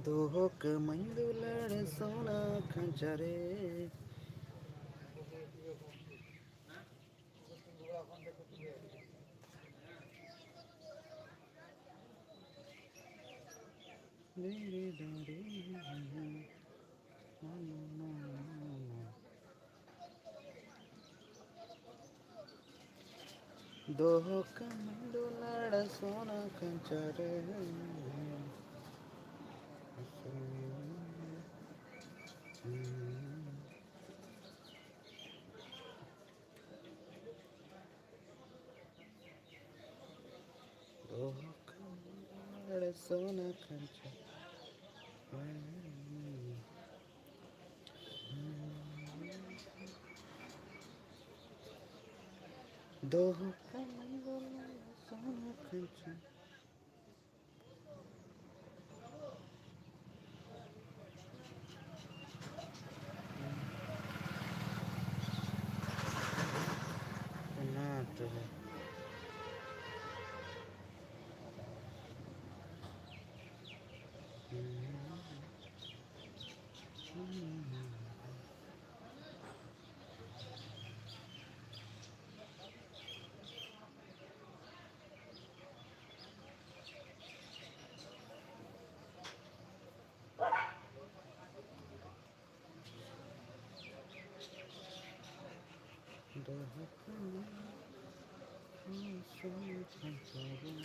दोहक मंजुलड़ सोना खंचरे दोहक मंजुलड़ सोना खंचरे दोहक मंजुलड़ सोना खंचरे दोहक मंजुलड़ सोना खंचरे नाट दोहक सोना खंचरे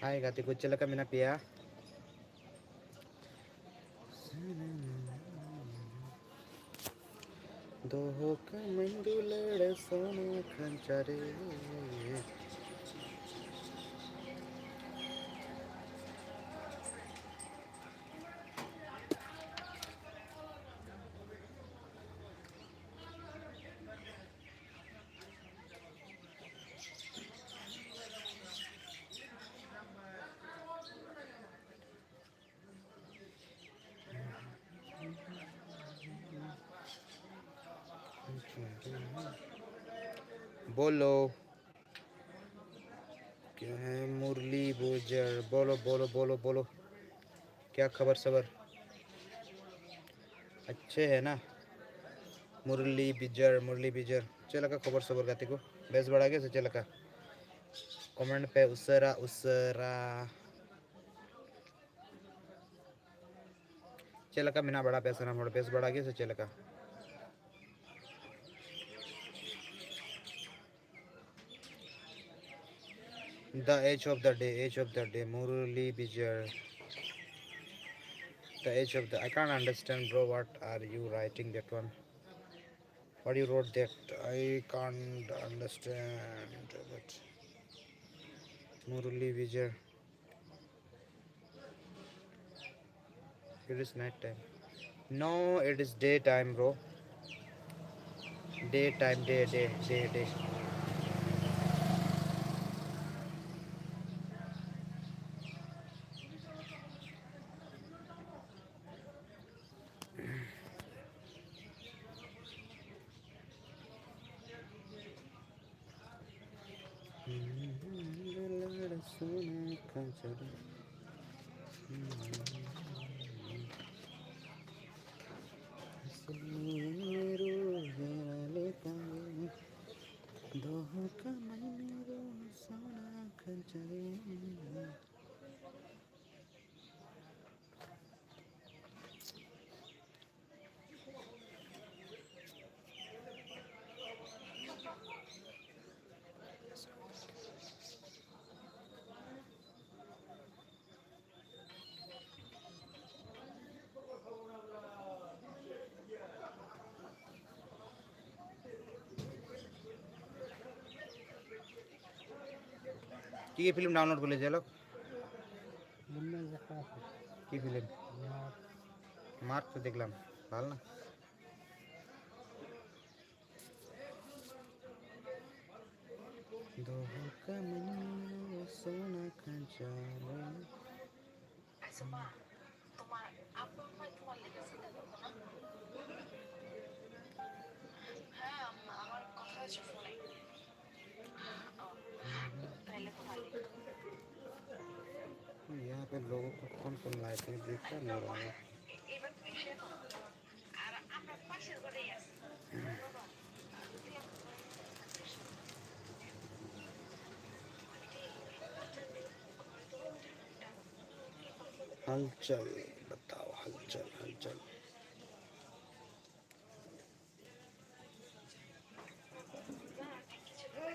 Hai gati kucil ka mina pia दोहक मंजुलड़ सोना खंचरे बोलो क्या है मुरली गुजर बोलो बोलो बोलो बोलो क्या खबर सबर अच्छे है ना मुरली बिजर चल का खबर सबर गाती को बेस बढ़ा के चल का कमेंट पे उसरा उसरा चल का मिना बड़ा पैसा ना मोड़ बेस बढ़ा के चल का the age of the day Murli Bijar the age of the I can't understand bro what are you writing that one what you wrote that I can't understand that Murli Bijar it is night time no it is daytime bro daytime day सोना खंचरे दोहक मंजुलड़ सोना खंचरे কি film download করলে যে লোক কি film mark তো দেখলাম ভালো না Doha menino सोना कंचाले আচ্ছা মা, তোমার আব্বা আম্মাই তোমার লেগে চিন্তা করবো না? হ্যাঁ আম্মা, আমার কথা হয়েছে ফোনে। ও, তাইলে তো ভালোই। यहाँ पे लोगों को कौन कौन लाइटिंग दिखता नहीं रहा है এবার তুমি শুয়ে পড়ো। আর আমরা পাশের ঘরেই আছি। বাবা, তুই আমার ঘরে থাকতে আসবি। ঘরে তো ডাক কি করবো? हलचल बताओ हलचल हलचल না, ঠিক কিছু না।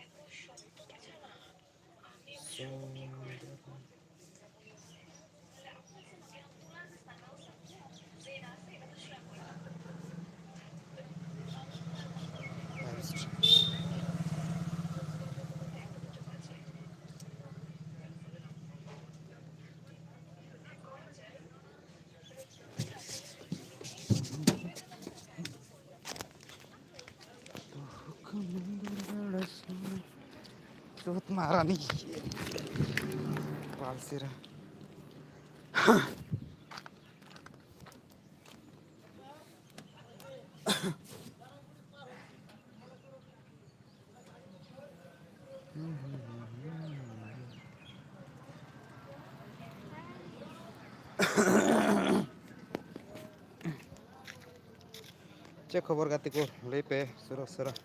এত শব্দ কিছু না। আমি सो শুনবো কি করে? তাহলে আপনার জন্য কেন তোলা আছে না কাউকে? যে না আছে এটা তো শুয়ে পড়ে। নাকি এত কিছু বাজে করা যায়? चोट मारा नहीं पालसिरा cek खबर gatiku lepe surah surah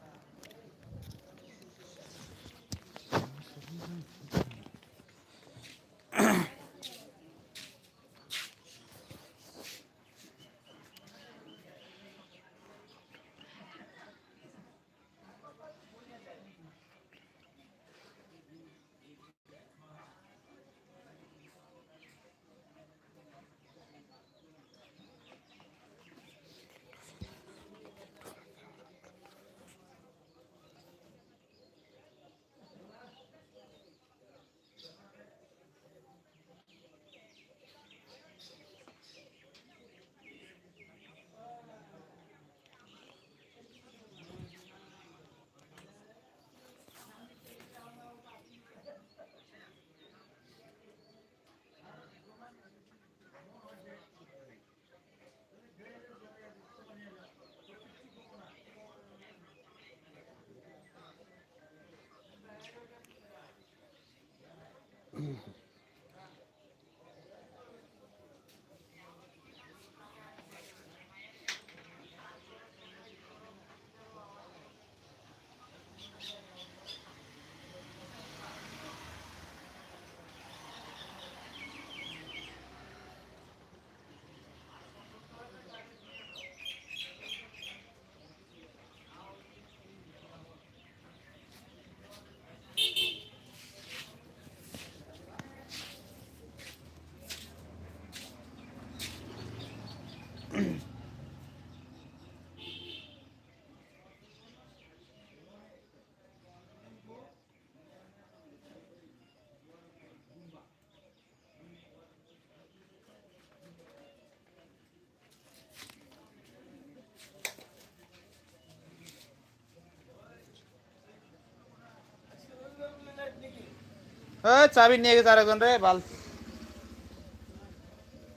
চাবি নিয়ে গেছে আরেকজন রে বাল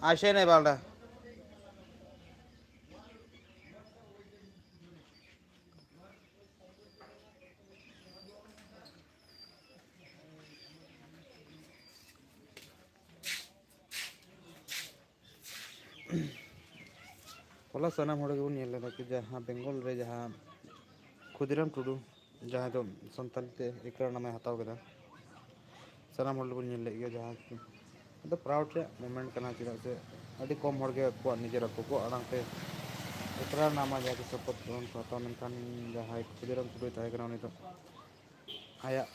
আসে নাই বালটা ᱦᱚᱞᱟ ᱥᱟᱱᱟᱢ ᱦᱚᱲ ᱜᱮᱵᱚᱱ ᱧᱮᱞ ᱞᱮᱫᱟ ᱠᱤ ᱡᱟᱦᱟᱸ ᱵᱮᱝᱜᱚᱞ ᱨᱮ ᱡᱟᱦᱟᱸ ᱠᱷᱩᱫᱤᱨᱟᱢ ᱴᱩᱰᱩ ᱡᱟᱦᱟᱸᱭ ᱫᱚ ᱥᱟᱱᱛᱟᱲᱤ ᱛᱮ ᱮᱠᱨᱟ ᱱᱟᱢᱮ ᱦᱟᱛᱟᱣ ᱠᱮᱫᱟ ᱥᱟᱱᱟᱢ ᱦᱚᱲ ᱜᱮᱵᱚᱱ ᱧᱮᱞ ᱞᱮᱫ ᱜᱮᱭᱟ ᱡᱟᱦᱟᱸ ᱟᱫᱚ ᱯᱨᱟᱩᱰ ᱨᱮᱭᱟᱜ ᱢᱩᱢᱮᱱᱴ ᱠᱟᱱᱟ ᱪᱮᱫᱟᱜ ᱥᱮ ᱟᱹᱰᱤ ᱠᱚᱢ ᱦᱚᱲ ᱜᱮ ᱟᱠᱚᱣᱟᱜ ᱱᱤᱡᱮᱨᱟᱜ ᱜᱚᱜᱚ ᱟᱲᱟᱝ ᱛᱮ ᱮᱠᱨᱟ ᱱᱟᱢᱟ ᱡᱟᱦᱟᱸ ᱥᱚᱯᱚᱫ ᱜᱨᱚᱦᱚᱱ ᱠᱚ ᱦᱟᱛᱟᱣ ᱢᱮᱱᱠᱷᱟᱱ ᱡᱟᱦᱟᱸᱭ ᱠᱷᱩᱫᱤᱨᱟᱢ ᱴᱩᱰᱩᱭ ᱛᱟᱦᱮᱸ ᱠᱟᱱᱟ ᱩᱱᱤ ᱫᱚ ᱟᱭᱟᱜ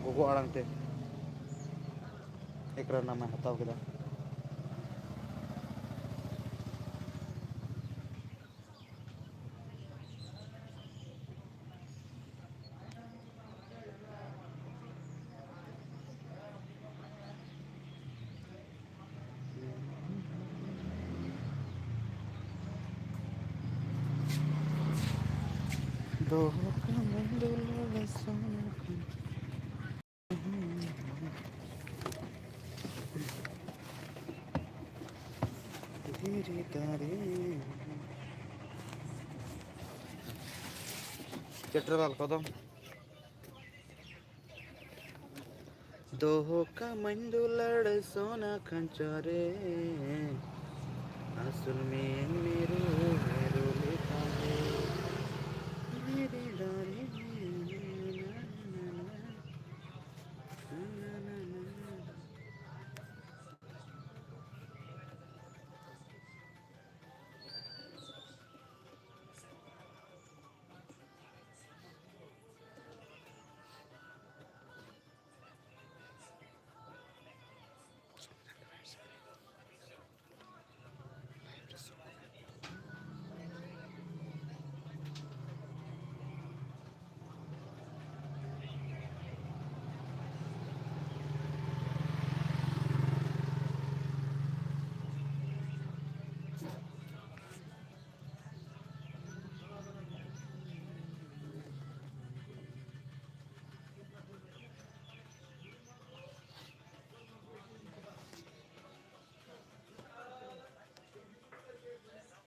ᱜᱚᱜᱚ ᱟᱲᱟᱝ ᱛᱮ ᱮᱠᱨᱟ ᱱᱟᱢᱟᱭ ᱦᱟᱛᱟᱣ ᱠᱮᱫᱟ दो का मंडल सोना का धीरे तारे चट्रवाल कदम दो का मंडुलड़ सोना खंचरे असल में